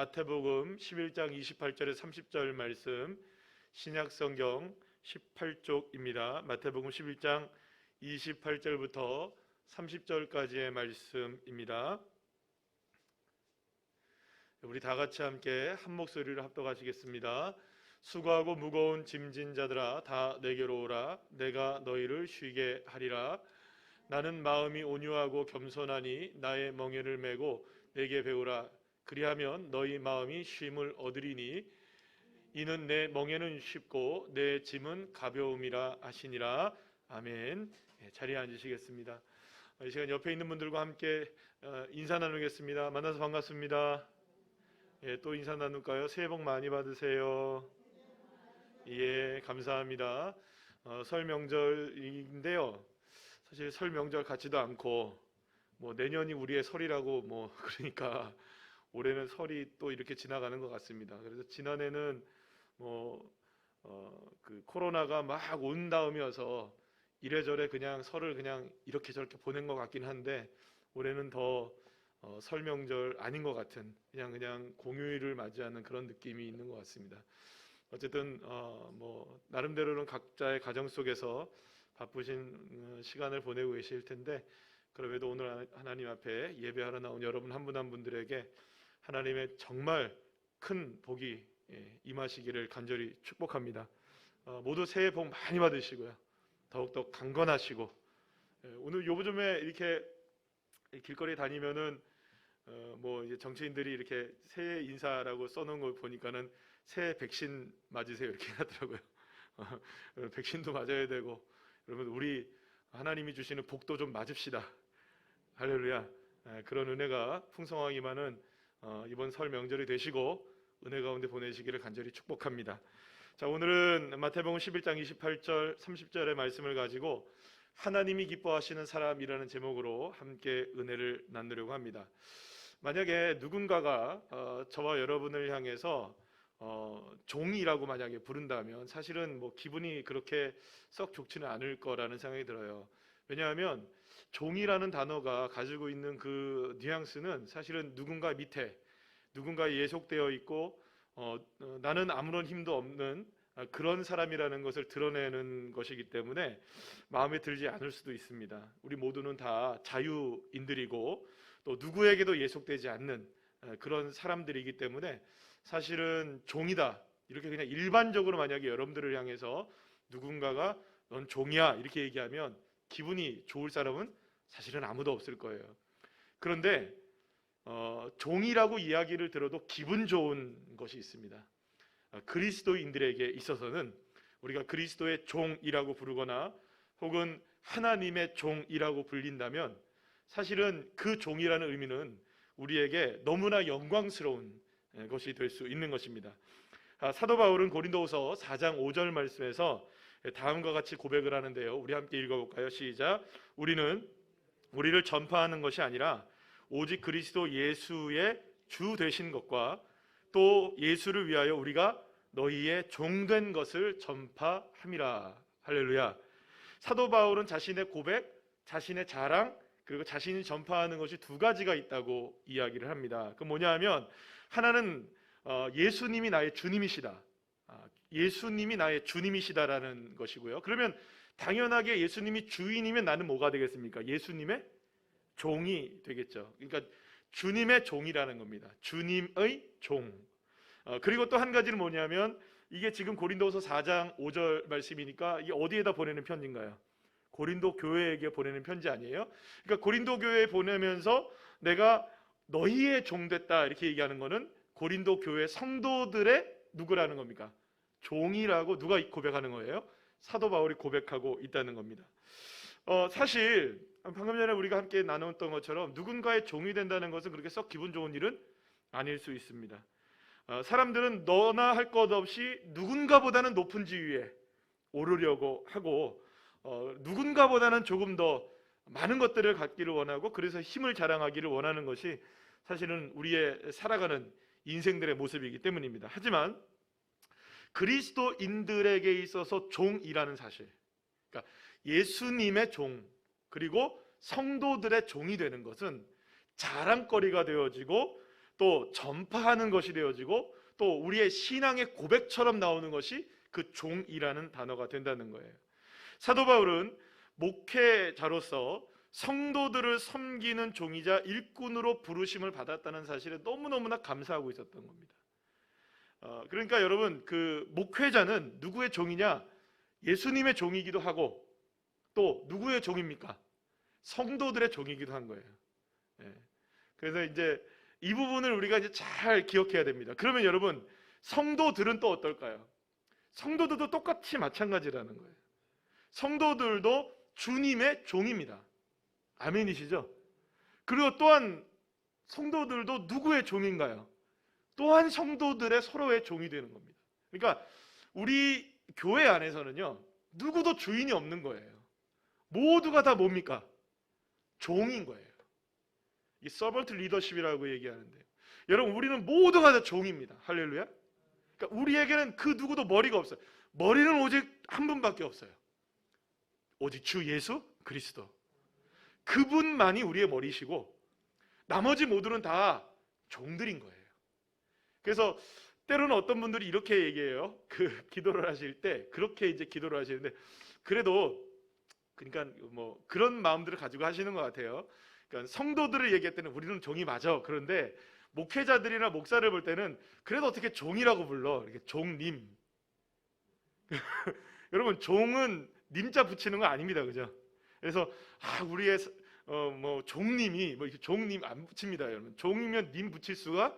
마태복음 11장 28절에 30절 말씀, 신약성경 18쪽입니다. 마태복음 11장 28절부터 30절까지의 말씀입니다. 우리 다 같이 함께 한 목소리를 합독하시겠습니다. 수고하고 무거운 짐진 자들아 다 내게로 오라. 내가 너희를 쉬게 하리라. 나는 마음이 온유하고 겸손하니 나의 멍에를 메고 내게 배우라. 그리하면 너희 마음이 쉼을 얻으리니 이는 내 멍에는 쉽고 내 짐은 가벼움이라 하시니라. 아멘. 자리에 앉으시겠습니다. 이 시간 옆에 있는 분들과 함께 인사 나누겠습니다. 만나서 반갑습니다. 또 인사 나눌까요? 새해 복 많이 받으세요. 예, 감사합니다. 설 명절인데요. 사실 설 명절 같지도 않고 내년이 우리의 설이라고 그러니까 올해는 설이 또 이렇게 지나가는 것 같습니다. 그래서 지난해는 그 코로나가 막 온 다음이어서 이래저래 그냥 설을 그냥 이렇게 저렇게 보낸 것 같긴 한데 올해는 더 설 명절 아닌 것 같은 그냥 공휴일을 맞이하는 그런 느낌이 있는 것 같습니다. 어쨌든 나름대로는 각자의 가정 속에서 바쁘신 시간을 보내고 계실 텐데 그럼에도 오늘 하나님 앞에 예배하러 나온 여러분 한 분 한 분들에게 하나님의 정말 큰 복이 임하시기를 간절히 축복합니다. 모두 새해 복 많이 받으시고요. 더욱더 강건하시고 오늘 요즘에 이렇게 길거리 다니면은 이제 정치인들이 이렇게 새해 인사라고 써놓은 걸 보니까는 새해 백신 맞으세요 이렇게 하더라고요. 백신도 맞아야 되고 여러분 우리 하나님이 주시는 복도 좀 맞읍시다. 할렐루야. 그런 은혜가 풍성하기만은 이번 설 명절이 되시고 은혜 가운데 보내시기를 간절히 축복합니다. 자, 오늘은 마태복음 11장 28절 30절의 말씀을 가지고 하나님이 기뻐하시는 사람이라는 제목으로 함께 은혜를 나누려고 합니다. 만약에 누군가가 저와 여러분을 향해서 종이라고 만약에 부른다면 사실은 기분이 그렇게 썩 좋지는 않을 거라는 생각이 들어요. 왜냐하면 종이라는 단어가 가지고 있는 그 뉘앙스는 사실은 누군가 밑에 누군가에 예속되어 있고 나는 아무런 힘도 없는 그런 사람이라는 것을 드러내는 것이기 때문에 마음에 들지 않을 수도 있습니다. 우리 모두는 다 자유인들이고 또 누구에게도 예속되지 않는 그런 사람들이기 때문에 사실은 종이다 이렇게 그냥 일반적으로 만약에 여러분들을 향해서 누군가가 넌 종이야 이렇게 얘기하면 기분이 좋을 사람은 사실은 아무도 없을 거예요. 그런데 종이라고 이야기를 들어도 기분 좋은 것이 있습니다. 그리스도인들에게 있어서는 우리가 그리스도의 종이라고 부르거나 혹은 하나님의 종이라고 불린다면 사실은 그 종이라는 의미는 우리에게 너무나 영광스러운 것이 될 수 있는 것입니다. 사도 바울은 고린도후서 4장 5절 말씀에서 다음과 같이 고백을 하는데요. 우리 함께 읽어볼까요? 시작. 우리를 전파하는 것이 아니라 오직 그리스도 예수의 주 되신 것과 또 예수를 위하여 우리가 너희의 종된 것을 전파함이라. 할렐루야. 사도 바울은 자신의 고백, 자신의 자랑 그리고 자신이 전파하는 것이 두 가지가 있다고 이야기를 합니다. 그 뭐냐 하면 하나는 예수님이 나의 주님이시다. 예수님이 나의 주님이시다라는 것이고요. 그러면 당연하게 예수님이 주인이면 나는 뭐가 되겠습니까? 예수님의 종이 되겠죠. 그러니까 주님의 종이라는 겁니다. 주님의 종. 그리고 또 한 가지는 뭐냐면 이게 지금 고린도후서 4장 5절 말씀이니까 이게 어디에다 보내는 편지인가요? 고린도 교회에게 보내는 편지 아니에요? 그러니까 고린도 교회에 보내면서 내가 너희의 종 됐다 이렇게 얘기하는 거는 고린도 교회 성도들의 누구라는 겁니까? 종이라고 누가 고백하는 거예요? 사도 바울이 고백하고 있다는 겁니다. 사실 방금 전에 우리가 함께 나눴던 것처럼 누군가의 종이 된다는 것은 그렇게 썩 기분 좋은 일은 아닐 수 있습니다. 사람들은 너나 할 것 없이 누군가보다는 높은 지위에 오르려고 하고 누군가보다는 조금 더 많은 것들을 갖기를 원하고 그래서 힘을 자랑하기를 원하는 것이 사실은 우리의 살아가는 인생들의 모습이기 때문입니다. 하지만 그리스도인들에게 있어서 종이라는 사실, 그러니까 예수님의 종 그리고 성도들의 종이 되는 것은 자랑거리가 되어지고 또 전파하는 것이 되어지고 또 우리의 신앙의 고백처럼 나오는 것이 그 종이라는 단어가 된다는 거예요. 사도 바울은 목회자로서 성도들을 섬기는 종이자 일꾼으로 부르심을 받았다는 사실에 너무너무나 감사하고 있었던 겁니다. 그러니까 여러분, 그 목회자는 누구의 종이냐? 예수님의 종이기도 하고 또 누구의 종입니까? 성도들의 종이기도 한 거예요. 그래서 이제 이 부분을 우리가 이제 잘 기억해야 됩니다. 그러면 여러분, 성도들은 또 어떨까요? 성도들도 똑같이 마찬가지라는 거예요. 성도들도 주님의 종입니다. 아멘이시죠? 그리고 또한 성도들도 누구의 종인가요? 또한 성도들의 서로의 종이 되는 겁니다. 그러니까 우리 교회 안에서는요, 누구도 주인이 없는 거예요. 모두가 다 뭡니까? 종인 거예요. 이 서번트 리더십이라고 얘기하는데요. 여러분, 우리는 모두가 다 종입니다. 할렐루야. 그러니까 우리에게는 그 누구도 머리가 없어요. 머리는 오직 한 분밖에 없어요. 오직 주 예수 그리스도. 그분만이 우리의 머리시고 나머지 모두는 다 종들인 거예요. 그래서 때로는 어떤 분들이 이렇게 얘기해요. 그 기도를 하실 때 그렇게 이제 기도를 하시는데, 그래도 그러니까 뭐 그런 마음들을 가지고 하시는 것 같아요. 그러니까 성도들을 얘기할 때는 우리는 종이 맞아. 그런데 목회자들이나 목사를 볼 때는 그래도 어떻게 종이라고 불러? 이렇게 종님. 여러분, 종은 님자 붙이는 거 아닙니다, 그죠? 그래서 우리의 뭐 종님이 뭐 이렇게 종님 안 붙입니다, 여러분. 종이면 님 붙일 수가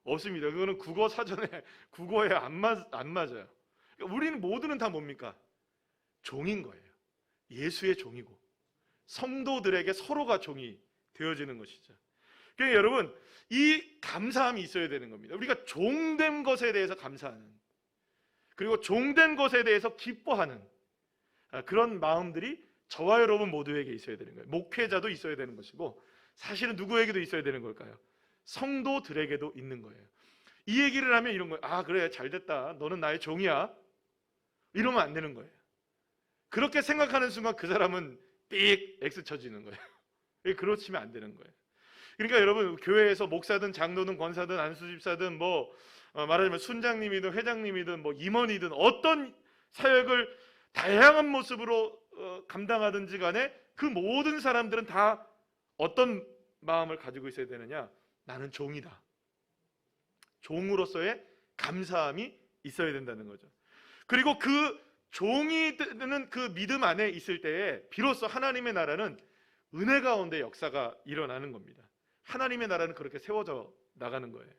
없습니다. 그거는 국어 사전에 국어에 안 맞아요. 그러니까 우리는 모두는 다 뭡니까? 종인 거예요. 예수의 종이고 성도들에게 서로가 종이 되어지는 것이죠. 그러니까 여러분, 이 감사함이 있어야 되는 겁니다. 우리가 종된 것에 대해서 감사하는, 그리고 종된 것에 대해서 기뻐하는 그런 마음들이 저와 여러분 모두에게 있어야 되는 거예요. 목회자도 있어야 되는 것이고, 사실은 누구에게도 있어야 되는 걸까요? 성도들에게도 있는 거예요. 이 얘기를 하면 이런 거예요. 그래, 잘됐다, 너는 나의 종이야, 이러면 안 되는 거예요. 그렇게 생각하는 순간 그 사람은 삑 X 쳐지는 거예요. 그렇지면 안 되는 거예요. 그러니까 여러분, 교회에서 목사든 장로든 권사든 안수집사든 뭐 말하자면 순장님이든 회장님이든 뭐 임원이든 어떤 사역을 다양한 모습으로 감당하든지 간에 그 모든 사람들은 다 어떤 마음을 가지고 있어야 되느냐? 나는 종이다. 종으로서의 감사함이 있어야 된다는 거죠. 그리고 그 종이 되는 그 믿음 안에 있을 때에 비로소 하나님의 나라는 은혜 가운데 역사가 일어나는 겁니다. 하나님의 나라는 그렇게 세워져 나가는 거예요.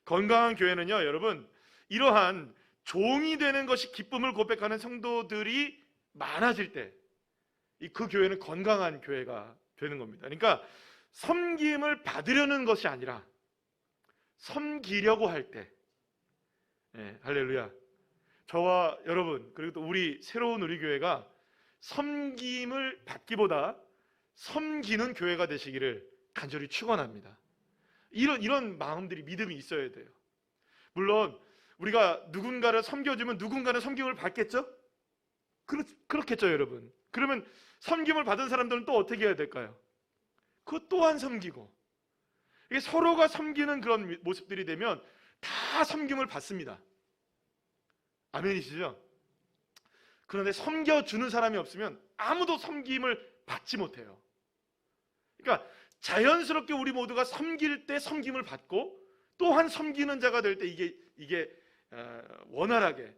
건강한 교회는요, 여러분, 이러한 종이 되는 것이 기쁨을 고백하는 성도들이 많아질 때 그 교회는 건강한 교회가 되는 겁니다. 그러니까 섬김을 받으려는 것이 아니라 섬기려고 할 때, 할렐루야. 저와 여러분, 그리고 또 우리 새로운 우리 교회가 섬김을 받기보다 섬기는 교회가 되시기를 간절히 축원합니다. 이런 마음들이, 믿음이 있어야 돼요. 물론 우리가 누군가를 섬겨주면 누군가는 섬김을 받겠죠? 그렇겠죠, 여러분. 그러면 섬김을 받은 사람들은 또 어떻게 해야 될까요? 그것 또한 섬기고, 이게 서로가 섬기는 그런 모습들이 되면 다 섬김을 받습니다. 아멘이시죠? 그런데 섬겨주는 사람이 없으면 아무도 섬김을 받지 못해요. 그러니까 자연스럽게 우리 모두가 섬길 때 섬김을 받고, 또한 섬기는 자가 될 때 이게 원활하게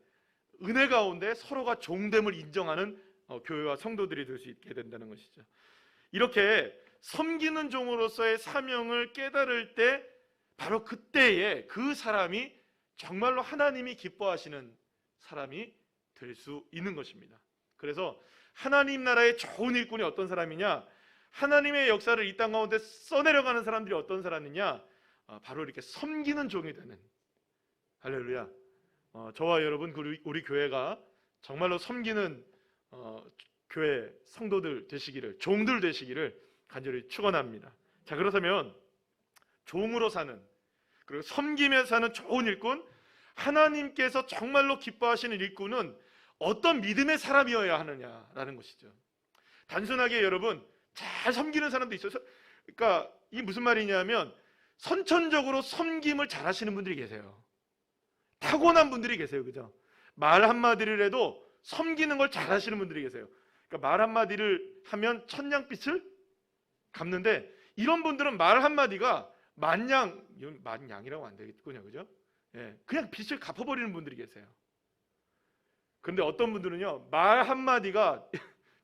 은혜 가운데 서로가 종됨을 인정하는 교회와 성도들이 될 수 있게 된다는 것이죠. 이렇게 섬기는 종으로서의 사명을 깨달을 때 바로 그때에 그 사람이 정말로 하나님이 기뻐하시는 사람이 될 수 있는 것입니다. 그래서 하나님 나라의 좋은 일꾼이 어떤 사람이냐? 하나님의 역사를 이 땅 가운데 써내려가는 사람들이 어떤 사람이냐? 바로 이렇게 섬기는 종이 되는, 할렐루야. 저와 여러분, 우리 교회가 정말로 섬기는 교회 성도들 되시기를, 종들 되시기를 간절히 축원합니다. 자, 그렇다면 종으로 사는, 그리고 섬기며 사는 좋은 일꾼, 하나님께서 정말로 기뻐하시는 일꾼은 어떤 믿음의 사람이어야 하느냐라는 것이죠. 단순하게 여러분 잘 섬기는 사람도 있어서, 그러니까 이 무슨 말이냐면 선천적으로 섬김을 잘하시는 분들이 계세요. 타고난 분들이 계세요. 그죠? 말 한마디를 해도 섬기는 걸 잘하시는 분들이 계세요. 그러니까 말 한마디를 하면 천냥빛을 갚는데, 이런 분들은 말 한마디가 만냥이라고 안 되겠군요. 그죠? 예, 그냥 빚을 갚아버리는 분들이 계세요. 그런데 어떤 분들은요, 말 한마디가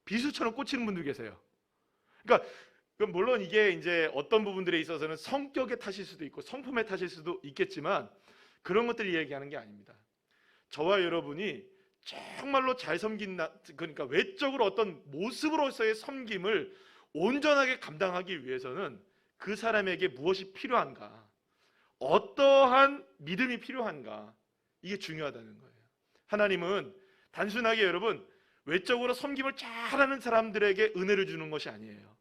비수처럼 꽂히는 분들이 계세요. 그러니까 물론 이게 이제 어떤 부분들에 있어서는 성격의 탓일 수도 있고 성품의 탓일 수도 있겠지만, 그런 것들을 얘기하는 게 아닙니다. 저와 여러분이 정말로 잘 섬긴다, 그러니까 외적으로 어떤 모습으로서의 섬김을 온전하게 감당하기 위해서는 그 사람에게 무엇이 필요한가, 어떠한 믿음이 필요한가, 이게 중요하다는 거예요. 하나님은 단순하게 여러분 외적으로 섬김을 잘하는 사람들에게 은혜를 주는 것이 아니에요.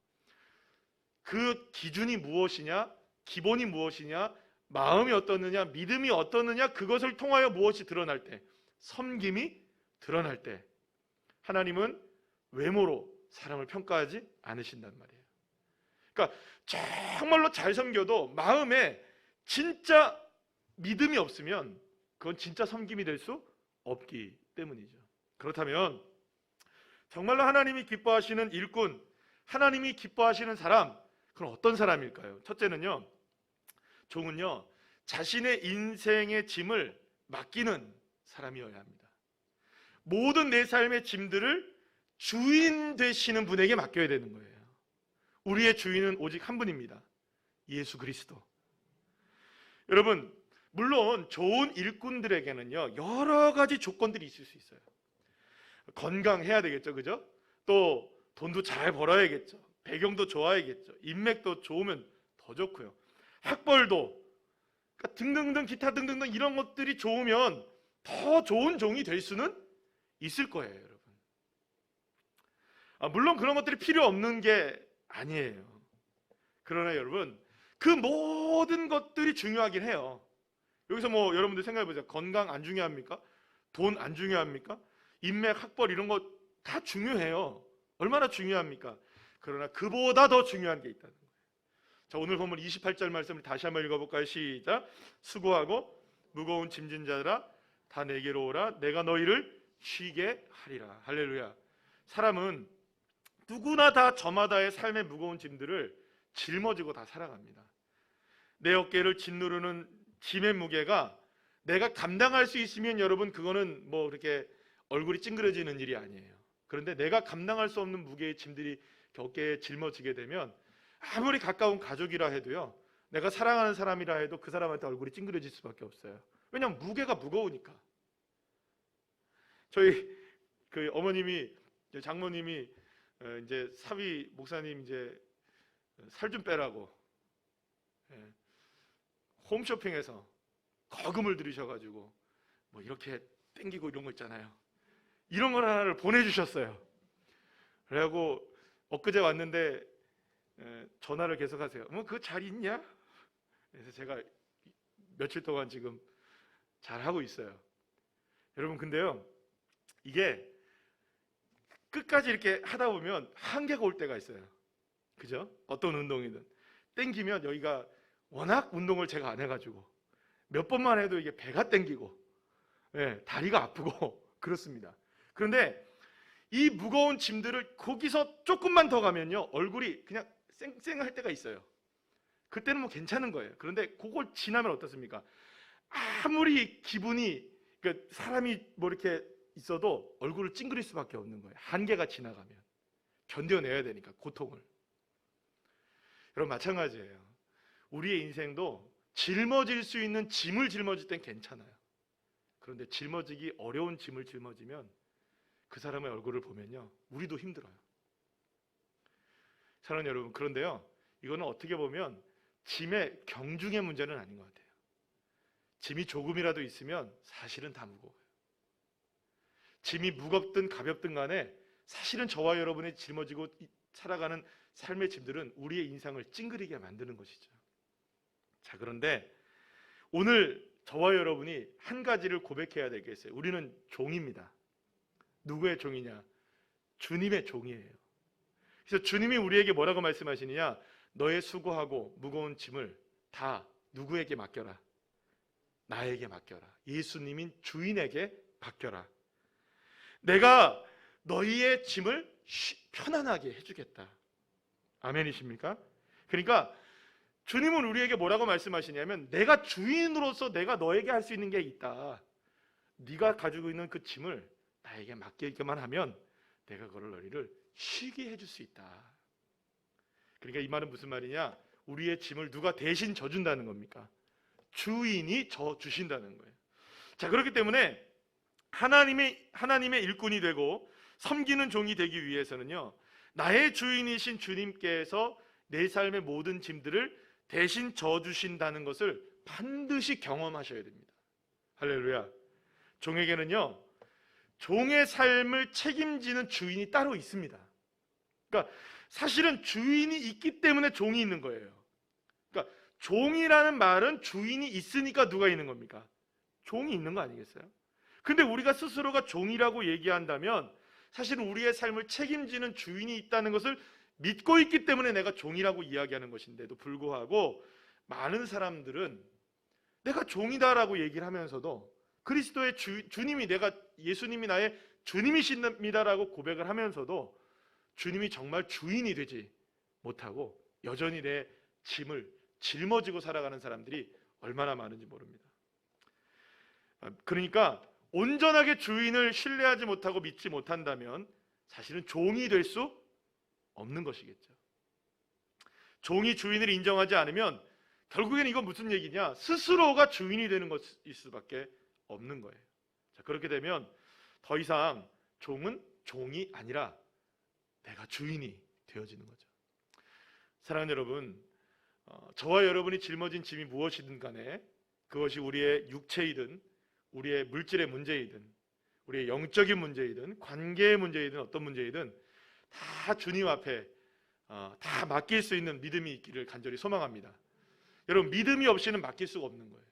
그 기준이 무엇이냐, 기본이 무엇이냐, 마음이 어떻느냐, 믿음이 어떻느냐, 그것을 통하여 무엇이 드러날 때, 섬김이 드러날 때 하나님은 외모로 사람을 평가하지 않으신단 말이에요. 그러니까 정말로 잘 섬겨도 마음에 진짜 믿음이 없으면 그건 진짜 섬김이 될 수 없기 때문이죠. 그렇다면 정말로 하나님이 기뻐하시는 일꾼, 하나님이 기뻐하시는 사람, 그건 어떤 사람일까요? 첫째는요, 종은요, 자신의 인생의 짐을 맡기는 사람이어야 합니다. 모든 내 삶의 짐들을 주인 되시는 분에게 맡겨야 되는 거예요. 우리의 주인은 오직 한 분입니다. 예수 그리스도. 여러분, 물론 좋은 일꾼들에게는요, 여러 가지 조건들이 있을 수 있어요. 건강해야 되겠죠, 그죠? 또 돈도 잘 벌어야겠죠. 배경도 좋아야겠죠. 인맥도 좋으면 더 좋고요. 학벌도, 그러니까 등등등 기타 등등등 이런 것들이 좋으면 더 좋은 종이 될 수는 있을 거예요, 여러분. 물론 그런 것들이 필요 없는 게 아니에요. 그러나 여러분, 그 모든 것들이 중요하긴 해요. 여기서 뭐 여러분들 생각해 보세요. 건강 안 중요합니까? 돈 안 중요합니까? 인맥, 학벌 이런 거 다 중요해요. 얼마나 중요합니까? 그러나 그보다 더 중요한 게 있다는 거예요. 자, 오늘 본문 28절 말씀을 다시 한번 읽어볼까요? 시작. 수고하고 무거운 짐진 자들아 다 내게로 오라. 내가 너희를 쉬게 하리라. 할렐루야. 사람은 누구나 다 저마다의 삶의 무거운 짐들을 짊어지고 다 살아갑니다. 내 어깨를 짓누르는 짐의 무게가 내가 감당할 수 있으면 여러분 그거는 뭐 그렇게 얼굴이 찡그려지는 일이 아니에요. 그런데 내가 감당할 수 없는 무게의 짐들이 어깨에 짊어지게 되면 아무리 가까운 가족이라 해도요, 내가 사랑하는 사람이라 해도 그 사람한테 얼굴이 찡그려질 수밖에 없어요. 왜냐하면 무게가 무거우니까. 저희 그 어머님이, 장모님이 이제 사위 목사님 이제 살 좀 빼라고 홈쇼핑에서 거금을 들이셔가지고 뭐 이렇게 땡기고 이런 거 있잖아요. 이런 걸 하나를 보내주셨어요. 그래갖고 엊그제 왔는데 전화를 계속하세요. 뭐 그거 잘 있냐? 그래서 제가 며칠 동안 지금 잘 하고 있어요. 여러분 근데요, 이게 끝까지 이렇게 하다 보면 한계가 올 때가 있어요. 그죠? 어떤 운동이든 땡기면 여기가 워낙 운동을 제가 안 해가지고 몇 번만 해도 이게 배가 땡기고 다리가 아프고 그렇습니다. 그런데 이 무거운 짐들을 거기서 조금만 더 가면요, 얼굴이 그냥 쌩쌩할 때가 있어요. 그때는 뭐 괜찮은 거예요. 그런데 그걸 지나면 어떻습니까? 아무리 기분이, 그러니까 사람이 뭐 이렇게 있어도 얼굴을 찡그릴 수밖에 없는 거예요. 한계가 지나가면 견뎌내야 되니까 고통을. 여러분 마찬가지예요. 우리의 인생도 짊어질 수 있는 짐을 짊어질 땐 괜찮아요. 그런데 짊어지기 어려운 짐을 짊어지면 그 사람의 얼굴을 보면요, 우리도 힘들어요. 사랑하는 여러분, 그런데요, 이거는 어떻게 보면 짐의 경중의 문제는 아닌 것 같아요. 짐이 조금이라도 있으면 사실은 다 무거워요. 짐이 무겁든 가볍든 간에 사실은 저와 여러분이 짊어지고 살아가는 삶의 짐들은 우리의 인상을 찡그리게 만드는 것이죠. 자, 그런데 오늘 저와 여러분이 한 가지를 고백해야 되겠어요. 우리는 종입니다. 누구의 종이냐? 주님의 종이에요. 그래서 주님이 우리에게 뭐라고 말씀하시느냐? 너의 수고하고 무거운 짐을 다 누구에게 맡겨라? 나에게 맡겨라. 예수님인 주인에게 맡겨라. 내가 너희의 짐을 편안하게 해주겠다. 아멘이십니까? 그러니까 주님은 우리에게 뭐라고 말씀하시냐면, 내가 주인으로서 내가 너에게 할 수 있는 게 있다. 네가 가지고 있는 그 짐을 나에게 맡기기만 하면 내가 그걸 너희를 쉬게 해줄 수 있다. 그러니까 이 말은 무슨 말이냐? 우리의 짐을 누가 대신 져준다는 겁니까? 주인이 져주신다는 거예요. 자, 그렇기 때문에 하나님의 일꾼이 되고 섬기는 종이 되기 위해서는요, 나의 주인이신 주님께서 내 삶의 모든 짐들을 대신 져주신다는 것을 반드시 경험하셔야 됩니다. 할렐루야. 종에게는요, 종의 삶을 책임지는 주인이 따로 있습니다. 그러니까 사실은 주인이 있기 때문에 종이 있는 거예요. 그러니까 종이라는 말은 주인이 있으니까 누가 있는 겁니까? 종이 있는 거 아니겠어요? 근데 우리가 스스로가 종이라고 얘기한다면 사실은 우리의 삶을 책임지는 주인이 있다는 것을 믿고 있기 때문에 내가 종이라고 이야기하는 것인데도 불구하고, 많은 사람들은 내가 종이다라고 얘기를 하면서도 그리스도의 주님이, 예수님이 나의 주님이십니다라고 고백을 하면서도 주님이 정말 주인이 되지 못하고 여전히 내 짐을 짊어지고 살아가는 사람들이 얼마나 많은지 모릅니다. 그러니까 온전하게 주인을 신뢰하지 못하고 믿지 못한다면 사실은 종이 될 수 없는 것이겠죠. 종이 주인을 인정하지 않으면 결국에는 이건 무슨 얘기냐? 스스로가 주인이 되는 것일 수밖에 없는 거예요. 자, 그렇게 되면 더 이상 종은 종이 아니라 내가 주인이 되어지는 거죠. 사랑하는 여러분, 저와 여러분이 짊어진 짐이 무엇이든 간에 그것이 우리의 육체이든 우리의 물질의 문제이든 우리의 영적인 문제이든 관계의 문제이든 어떤 문제이든 다 주님 앞에 다 맡길 수 있는 믿음이 있기를 간절히 소망합니다. 여러분, 믿음이 없이는 맡길 수가 없는 거예요.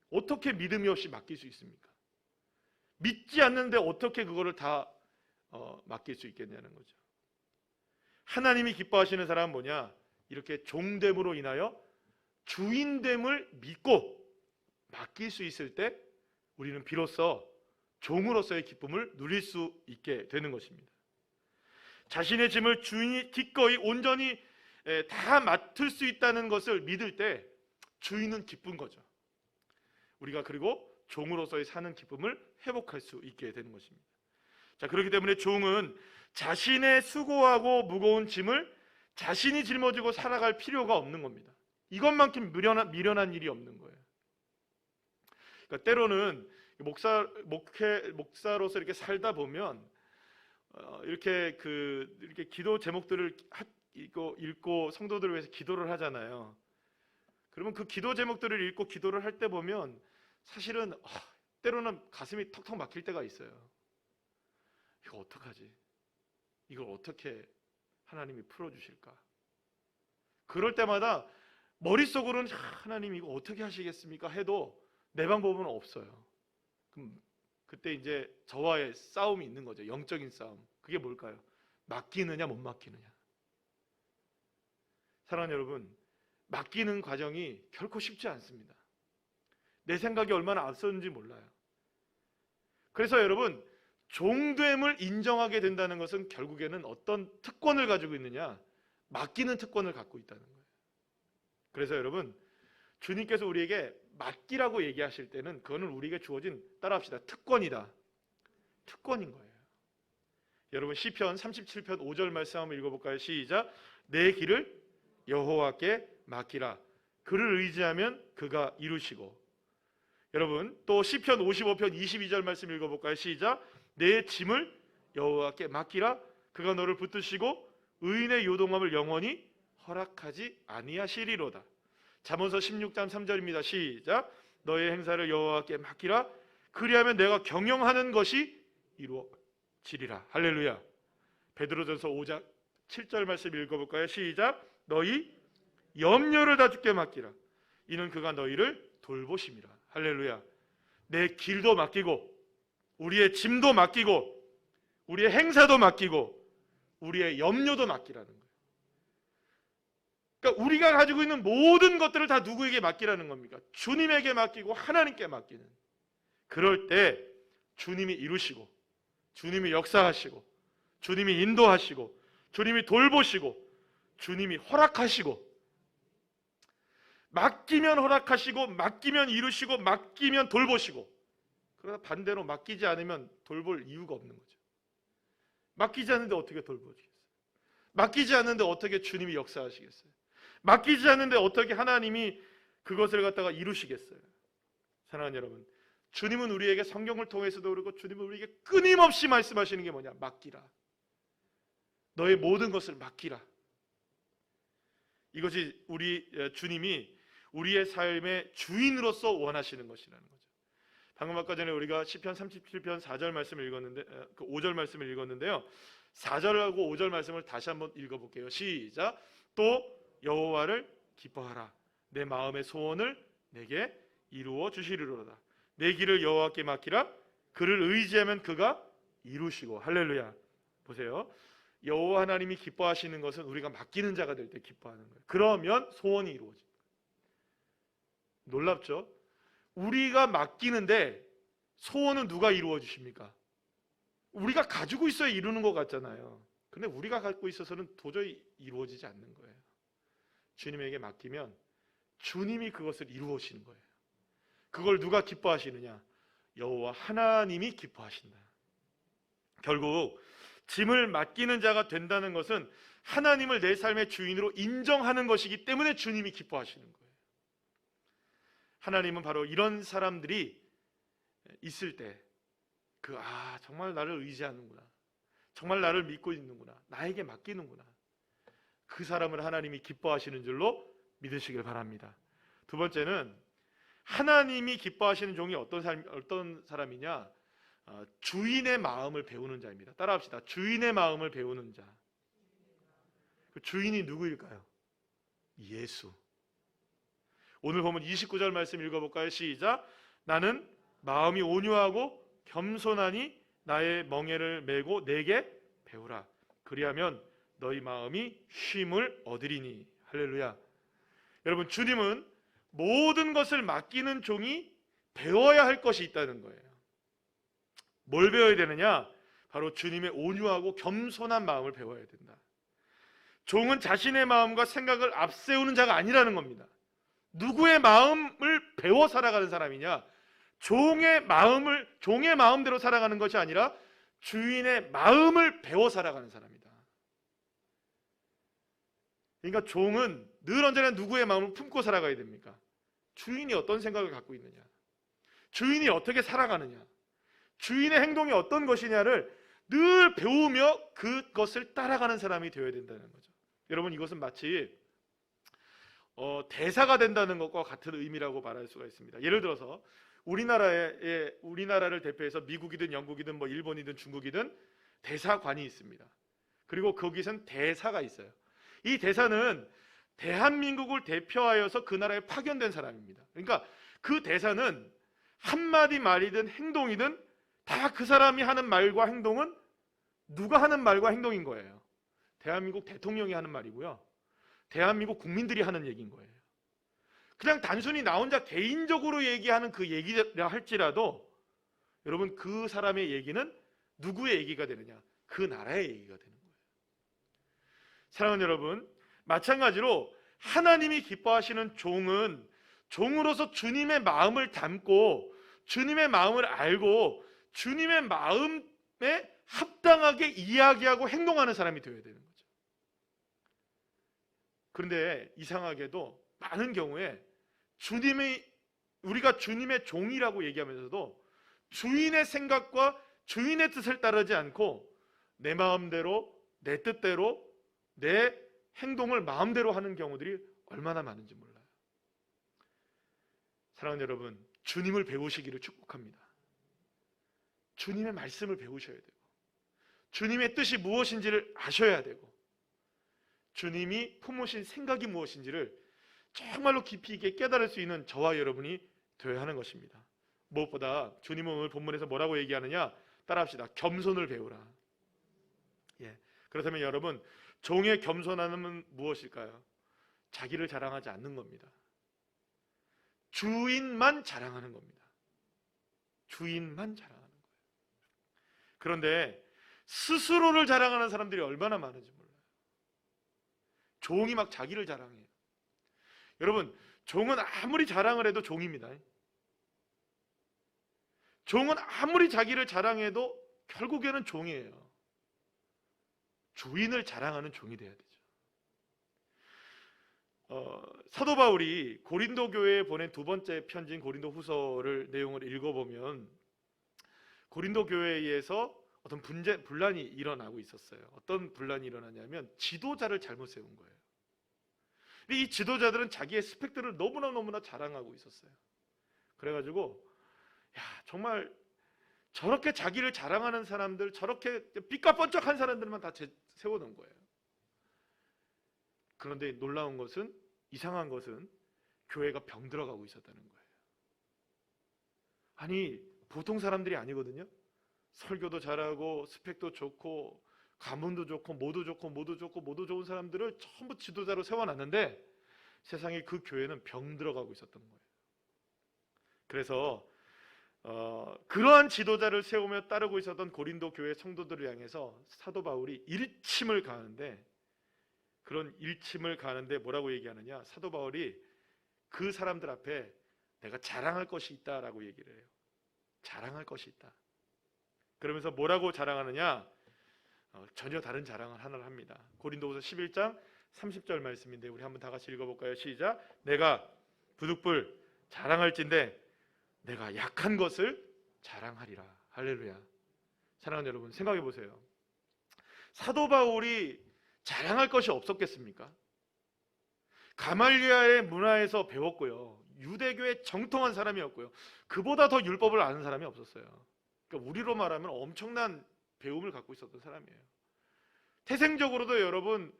어떻게 믿음이 없이 맡길 수 있습니까? 믿지 않는데 어떻게 그거를 다 맡길 수 있겠냐는 거죠. 하나님이 기뻐하시는 사람은 뭐냐? 이렇게 종됨으로 인하여 주인됨을 믿고 맡길 수 있을 때 우리는 비로소 종으로서의 기쁨을 누릴 수 있게 되는 것입니다. 자신의 짐을 주인이 기꺼이 온전히 다 맡을 수 있다는 것을 믿을 때 주인은 기쁜 거죠. 우리가 그리고 종으로서의 사는 기쁨을 회복할 수 있게 되는 것입니다. 자, 그렇기 때문에 종은 자신의 수고하고 무거운 짐을 자신이 짊어지고 살아갈 필요가 없는 겁니다. 이것만큼 미련한 일이 없는 거예요. 그러니까 때로는 목사로서 이렇게 살다 보면 이렇게 기도 제목들을 읽고 성도들을 위해서 기도를 하잖아요. 그러면 그 기도 제목들을 읽고 기도를 할 때 보면 사실은 때로는 가슴이 턱턱 막힐 때가 있어요. 이거 어떡하지? 이걸 어떻게 하나님이 풀어주실까? 그럴 때마다 머릿속으로는 하나님 이거 어떻게 하시겠습니까? 해도 내 방법은 없어요. 그럼 그때 이제 저와의 싸움이 있는 거죠. 영적인 싸움. 그게 뭘까요? 맡기느냐 못 맡기느냐. 사랑하는 여러분, 맡기는 과정이 결코 쉽지 않습니다. 내 생각이 얼마나 앞섰는지 몰라요. 그래서 여러분, 종됨을 인정하게 된다는 것은 결국에는 어떤 특권을 가지고 있느냐? 맡기는 특권을 갖고 있다는 거예요. 그래서 여러분, 주님께서 우리에게 맡기라고 얘기하실 때는 그거는 우리에게 주어진, 따라합시다, 특권이다. 특권인 거예요. 여러분, 시편 37편 5절 말씀 한번 읽어볼까요? 시작. 내 길을 여호와께 맡기라. 그를 의지하면 그가 이루시고. 여러분, 또 시편 55편 22절 말씀 읽어볼까요? 시작. 내 짐을 여호와께 맡기라. 그가 너를 붙드시고 의인의 요동함을 영원히 허락하지 아니하시리로다. 잠언서 16장 3절입니다. 시작. 너의 행사를 여호와께 맡기라. 그리하면 내가 경영하는 것이 이루어지리라. 할렐루야. 베드로전서 5장 7절 말씀 읽어볼까요? 시작. 너희 염려를 다 주께 맡기라. 이는 그가 너희를 돌보심이라. 할렐루야. 내 길도 맡기고 우리의 짐도 맡기고 우리의 행사도 맡기고 우리의 염려도 맡기라는 거예요. 그러니까 우리가 가지고 있는 모든 것들을 다 누구에게 맡기라는 겁니까? 주님에게 맡기고 하나님께 맡기는. 그럴 때 주님이 이루시고, 주님이 역사하시고, 주님이 인도하시고, 주님이 돌보시고, 주님이 허락하시고, 맡기면 허락하시고, 맡기면 이루시고, 맡기면 돌보시고. 그러나 반대로 맡기지 않으면 돌볼 이유가 없는 거죠. 맡기지 않는데 어떻게 돌보시겠어요? 맡기지 않는데 어떻게 주님이 역사하시겠어요? 맡기지 않는데 어떻게 하나님이 그것을 갖다가 이루시겠어요? 사랑하는 여러분, 주님은 우리에게 성경을 통해서도 그렇고 주님은 우리에게 끊임없이 말씀하시는 게 뭐냐? 맡기라. 너의 모든 것을 맡기라. 이것이 주님이 우리의 삶의 주인으로서 원하시는 것이라는 거죠. 방금 아까 전에 우리가 시편 37편 4절 말씀을 읽었는데, 그 5절 말씀을 읽었는데요. 4절하고 5절 말씀을 다시 한번 읽어볼게요. 시작. 또 여호와를 기뻐하라. 내 마음의 소원을 내게 이루어 주시리로다. 내 길을 여호와께 맡기라. 그를 의지하면 그가 이루시고. 할렐루야. 보세요. 여호와 하나님이 기뻐하시는 것은 우리가 맡기는 자가 될 때 기뻐하는 거예요. 그러면 소원이 이루어집니다. 놀랍죠? 우리가 맡기는데 소원은 누가 이루어 주십니까? 우리가 가지고 있어야 이루는 것 같잖아요. 근데 우리가 갖고 있어서는 도저히 이루어지지 않는 거예요. 주님에게 맡기면 주님이 그것을 이루어지는 거예요. 그걸 누가 기뻐하시느냐? 여호와 하나님이 기뻐하신다. 결국 짐을 맡기는 자가 된다는 것은 하나님을 내 삶의 주인으로 인정하는 것이기 때문에 주님이 기뻐하시는 거예요. 하나님은 바로 이런 사람들이 있을 때 정말 나를 의지하는구나, 정말 나를 믿고 있는구나, 나에게 맡기는구나, 그 사람을 하나님이 기뻐하시는 줄로 믿으시길 바랍니다. 두 번째는 하나님이 기뻐하시는 종이 어떤 사람이냐? 주인의 마음을 배우는 자입니다. 따라합시다. 주인의 마음을 배우는 자. 그 주인이 누구일까요? 예수. 오늘 보면 29절 말씀 읽어볼까요? 시작. 나는 마음이 온유하고 겸손하니 나의 멍에를 메고 내게 배우라. 그리하면 너희 마음이 쉼을 얻으리니. 할렐루야. 여러분, 주님은 모든 것을 맡기는 종이 배워야 할 것이 있다는 거예요. 뭘 배워야 되느냐? 바로 주님의 온유하고 겸손한 마음을 배워야 된다. 종은 자신의 마음과 생각을 앞세우는 자가 아니라는 겁니다. 누구의 마음을 배워 살아가는 사람이냐? 종의 마음대로 살아가는 것이 아니라 주인의 마음을 배워 살아가는 사람이다. 그러니까 종은 늘 언제나 누구의 마음을 품고 살아가야 됩니까? 주인이 어떤 생각을 갖고 있느냐, 주인이 어떻게 살아가느냐, 주인의 행동이 어떤 것이냐를 늘 배우며 그것을 따라가는 사람이 되어야 된다는 거죠. 여러분, 이것은 마치 대사가 된다는 것과 같은 의미라고 말할 수가 있습니다. 예를 들어서 우리나라를 대표해서 미국이든 영국이든 일본이든 중국이든 대사관이 있습니다. 그리고 거기선 대사가 있어요. 이 대사는 대한민국을 대표하여서 그 나라에 파견된 사람입니다. 그러니까 그 대사는 한마디 말이든 행동이든 다 그 사람이 하는 말과 행동은 누가 하는 말과 행동인 거예요. 대한민국 대통령이 하는 말이고요, 대한민국 국민들이 하는 얘기인 거예요. 그냥 단순히 나 혼자 개인적으로 얘기하는 그 얘기라 할지라도 여러분, 그 사람의 얘기는 누구의 얘기가 되느냐? 그 나라의 얘기가 되는 거예요. 사랑하는 여러분, 마찬가지로 하나님이 기뻐하시는 종은 종으로서 주님의 마음을 담고 주님의 마음을 알고 주님의 마음에 합당하게 이야기하고 행동하는 사람이 되어야 되는 거죠. 그런데 이상하게도 많은 경우에 우리가 주님의 종이라고 얘기하면서도 주인의 생각과 주인의 뜻을 따르지 않고 내 마음대로, 내 뜻대로, 내 행동을 마음대로 하는 경우들이 얼마나 많은지 몰라요. 사랑하는 여러분, 주님을 배우시기를 축복합니다. 주님의 말씀을 배우셔야 되고, 주님의 뜻이 무엇인지를 아셔야 되고, 주님이 품으신 생각이 무엇인지를 정말로 깊이 있게 깨달을 수 있는 저와 여러분이 되어야 하는 것입니다. 무엇보다 주님은 오늘 본문에서 뭐라고 얘기하느냐? 따라합시다. 겸손을 배우라. 그렇다면 여러분, 종의 겸손함은 무엇일까요? 자기를 자랑하지 않는 겁니다. 주인만 자랑하는 겁니다. 주인만 자랑하는 거예요. 그런데 스스로를 자랑하는 사람들이 얼마나 많은지 몰라요. 종이 막 자기를 자랑해요. 여러분, 종은 아무리 자랑을 해도 종입니다. 종은 아무리 자기를 자랑해도 결국에는 종이에요. 주인을 자랑하는 종이 돼야 되죠. 사도 바울이 고린도 교회에 보낸 두 번째 편지인 고린도 후서를 내용을 읽어보면 고린도 교회에서 어떤 분란이 일어나고 있었어요. 어떤 분란이 일어나냐면 지도자를 잘못 세운 거예요. 이 지도자들은 자기의 스펙들을 너무나 자랑하고 있었어요. 그래가지고 정말 저렇게 자기를 자랑하는 사람들, 저렇게 삐까뻔쩍한 사람들만 다 세워놓은 거예요. 그런데 놀라운 것은, 이상한 것은 교회가 병들어가고 있었다는 거예요. 아니, 보통 사람들이 아니거든요. 설교도 잘하고 스펙도 좋고 가문도 좋고 모두 좋은 사람들을 전부 지도자로 세워놨는데 세상에 그 교회는 병들어가고 있었던 거예요. 그래서 그러한 지도자를 세우며 따르고 있었던 고린도 교회 성도들을 향해서 사도 바울이 일침을 가하는데, 그런 일침을 가하는데 뭐라고 얘기하느냐, 사도 바울이 그 사람들 앞에 내가 자랑할 것이 있다라고 얘기를 해요. 자랑할 것이 있다. 그러면서 뭐라고 자랑하느냐, 전혀 다른 자랑을 하나를 합니다. 고린도후서 11장 30절 말씀인데 우리 한번 다 같이 읽어볼까요? 시작. 내가 부득불 자랑할진대 내가 약한 것을 자랑하리라. 할렐루야. 사랑하는 여러분, 생각해 보세요. 사도 바울이 자랑할 것이 없었겠습니까? 가말리아의 문화에서 배웠고요, 유대교의 정통한 사람이었고요, 그보다 더 율법을 아는 사람이 없었어요. 그러니까 우리로 말하면 엄청난 배움을 갖고 있었던 사람이에요. 태생적으로도 여러분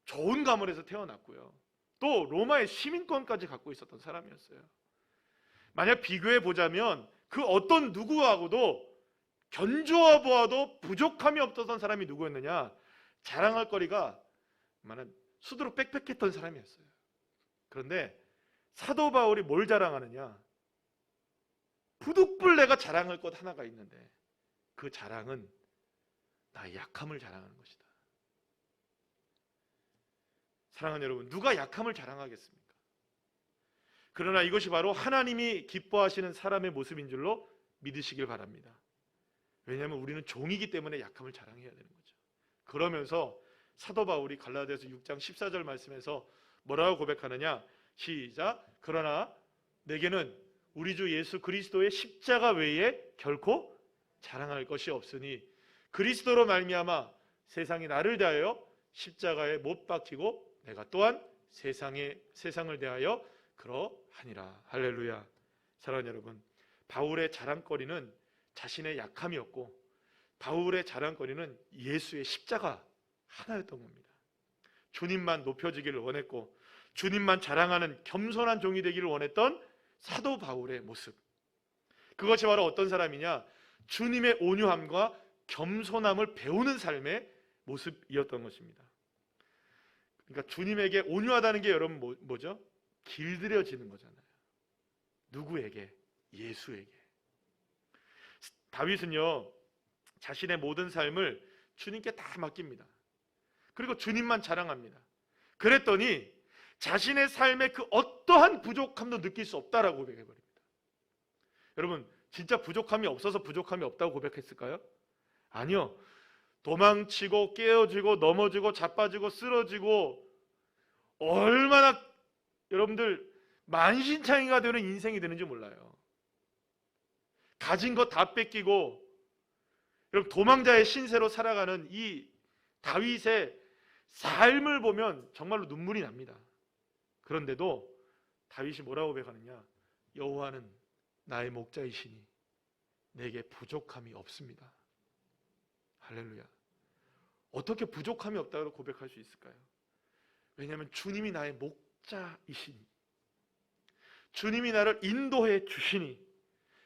좋은 가문에서 태어났고요, 또 로마의 시민권까지 갖고 있었던 사람이었어요. 만약 비교해 보자면 그 어떤 누구하고도 견주어 보아도 부족함이 없었던 사람이 누구였느냐, 자랑할 거리가 수두룩 빽빽했던 사람이었어요. 그런데 사도 바울이 뭘 자랑하느냐, 부득불 내가 자랑할 것 하나가 있는데 그 자랑은 나의 약함을 자랑하는 것이다. 사랑하는 여러분, 누가 약함을 자랑하겠습니까? 그러나 이것이 바로 하나님이 기뻐하시는 사람의 모습인 줄로 믿으시길 바랍니다. 왜냐하면 우리는 종이기 때문에 약함을 자랑해야 되는 거죠. 그러면서 사도 바울이 갈라디아서 6장 14절 말씀에서 뭐라고 고백하느냐, 시작. 그러나 내게는 우리 주 예수 그리스도의 십자가 외에 결코 자랑할 것이 없으니 그리스도로 말미암아 세상이 나를 대하여 십자가에 못 박히고 내가 또한 세상을 대하여 그러하니라. 할렐루야. 사랑하는 여러분, 바울의 자랑거리는 자신의 약함이었고 바울의 자랑거리는 예수의 십자가 하나였던 겁니다. 주님만 높여지기를 원했고 주님만 자랑하는 겸손한 종이 되기를 원했던 사도 바울의 모습, 그것이 바로 어떤 사람이냐, 주님의 온유함과 겸손함을 배우는 삶의 모습이었던 것입니다. 그러니까 주님에게 온유하다는 게 여러분 뭐죠? 길들여지는 거잖아요. 누구에게? 예수에게. 다윗은요, 자신의 모든 삶을 주님께 다 맡깁니다. 그리고 주님만 자랑합니다. 그랬더니 자신의 삶의 그 어떠한 부족함도 느낄 수 없다라고 고백해버립니다. 여러분, 진짜 부족함이 없어서 부족함이 없다고 고백했을까요? 아니요. 도망치고 깨어지고 넘어지고 자빠지고 쓰러지고 얼마나 여러분들 만신창이가 되는 인생이 되는지 몰라요. 가진 것 다 뺏기고 여러분 도망자의 신세로 살아가는 이 다윗의 삶을 보면 정말로 눈물이 납니다. 그런데도 다윗이 뭐라고 고백하느냐, 여호와는 나의 목자이시니 내게 부족함이 없습니다. 할렐루야. 어떻게 부족함이 없다고 고백할 수 있을까요? 왜냐하면 주님이 나의 목자이시니, 주님이 나를 인도해 주시니,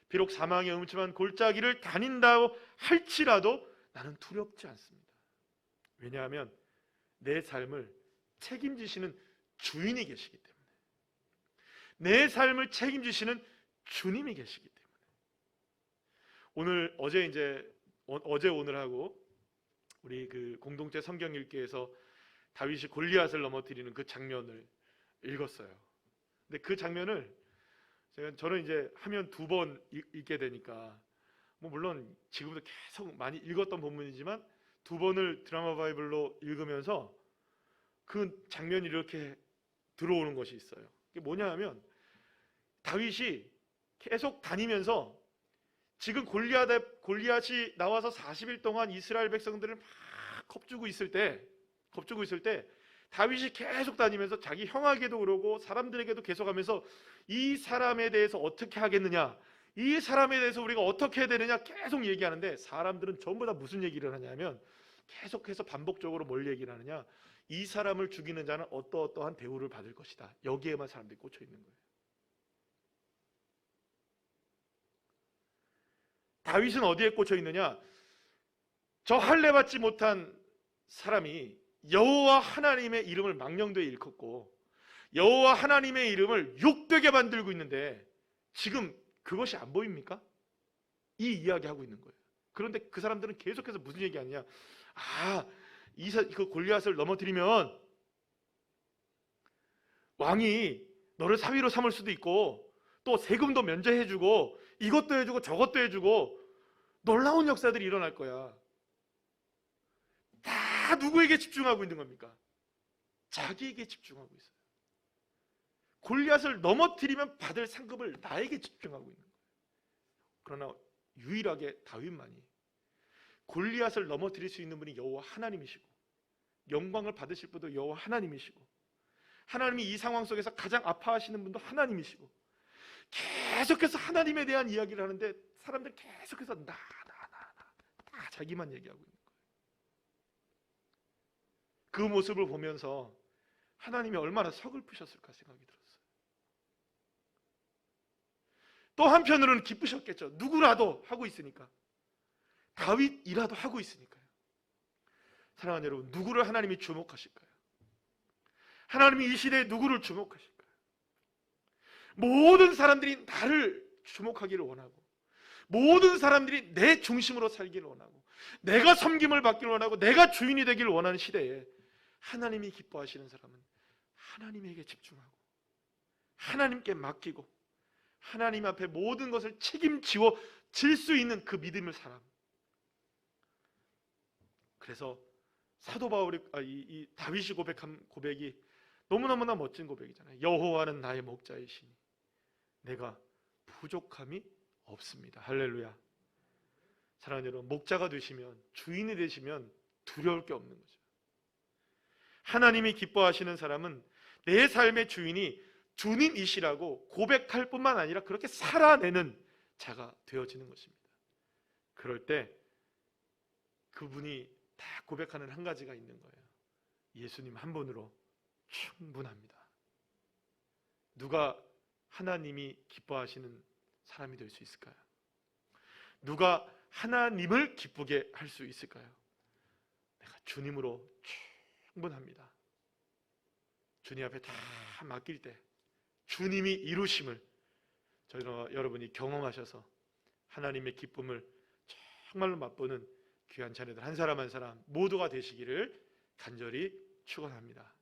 비록 사망의 음침한 골짜기를 다닌다고 할지라도 나는 두렵지 않습니다. 왜냐하면 내 삶을 책임지시는 주인이 계시기 때문에, 내 삶을 책임지시는 주님이 계시기 때문에, 어제 오늘 하고 우리 그 공동체 성경 읽기에서 다윗이 골리앗을 넘어뜨리는 그 장면을 읽었어요. 근데 그 장면을 저는 이제 하면 2번 읽게 되니까, 뭐 물론 지금도 계속 많이 읽었던 본문이지만 2번을 드라마 바이블로 읽으면서 그 장면이 이렇게 들어오는 것이 있어요. 그게 뭐냐 하면, 다윗이 계속 다니면서 지금 골리앗이 나와서 40일 동안 이스라엘 백성들을 막 겁주고 있을 때 다윗이 계속 다니면서 자기 형에게도 그러고 사람들에게도 계속 하면서 이 사람에 대해서 어떻게 하겠느냐, 이 사람에 대해서 우리가 어떻게 해야 되느냐 계속 얘기하는데, 사람들은 전부 다 무슨 얘기를 하냐면 계속해서 반복적으로 뭘 얘기를 하느냐, 이 사람을 죽이는 자는 어떠어떠한 대우를 받을 것이다. 여기에만 사람들이 꽂혀 있는 거예요. 다윗은 어디에 꽂혀 있느냐, 저 할례 받지 못한 사람이 여호와 하나님의 이름을 망령되이 일컫고 여호와 하나님의 이름을 욕되게 만들고 있는데, 지금 그것이 안 보입니까? 이 이야기하고 있는 거예요. 그런데 그 사람들은 계속해서 무슨 얘기하느냐, 그 골리앗을 넘어뜨리면 왕이 너를 사위로 삼을 수도 있고, 또 세금도 면제해주고 이것도 해주고 저것도 해주고 놀라운 역사들이 일어날 거야. 다 누구에게 집중하고 있는 겁니까? 자기에게 집중하고 있어요. 골리앗을 넘어뜨리면 받을 상급을 나에게 집중하고 있는 거예요. 그러나 유일하게 다윗만이 골리앗을 넘어뜨릴 수 있는 분이 여호와 하나님이시고, 영광을 받으실 분도 여호와 하나님이시고, 하나님이 이 상황 속에서 가장 아파하시는 분도 하나님이시고, 계속해서 하나님에 대한 이야기를 하는데 사람들 계속해서 나 다 자기만 얘기하고 있는 거예요. 그 모습을 보면서 하나님이 얼마나 서글프셨을까 생각이 들었어요. 또 한편으로는 기쁘셨겠죠. 누구라도 하고 있으니까, 다윗이라도 하고 있으니까요. 사랑하는 여러분, 누구를 하나님이 주목하실까요? 하나님이 이 시대에 누구를 주목하실까요? 모든 사람들이 나를 주목하기를 원하고, 모든 사람들이 내 중심으로 살기를 원하고, 내가 섬김을 받기를 원하고, 내가 주인이 되기를 원하는 시대에 하나님이 기뻐하시는 사람은 하나님에게 집중하고 하나님께 맡기고 하나님 앞에 모든 것을 책임지어 질 수 있는 그 믿음의 사람. 그래서 사도 바울이 이 다윗이 고백한 고백이 너무너무나 멋진 고백이잖아요. 여호와는 나의 목자이시니 내가 부족함이 없습니다. 할렐루야. 사랑하는 여러분, 목자가 되시면, 주인이 되시면 두려울 게 없는 거죠. 하나님이 기뻐하시는 사람은 내 삶의 주인이 주님이시라고 고백할 뿐만 아니라 그렇게 살아내는 자가 되어지는 것입니다. 그럴 때 그분이 다 고백하는 한 가지가 있는 거예요. 예수님 한 분으로 충분합니다. 누가 하나님이 기뻐하시는 사람이 될 수 있을까요? 누가 하나님을 기쁘게 할 수 있을까요? 내가 주님으로 충분합니다. 주님 앞에 다 맡길 때 주님이 이루심을 여러분이 경험하셔서 하나님의 기쁨을 정말로 맛보는 귀한 자녀들 한 사람 한 사람 모두가 되시기를 간절히 축원합니다.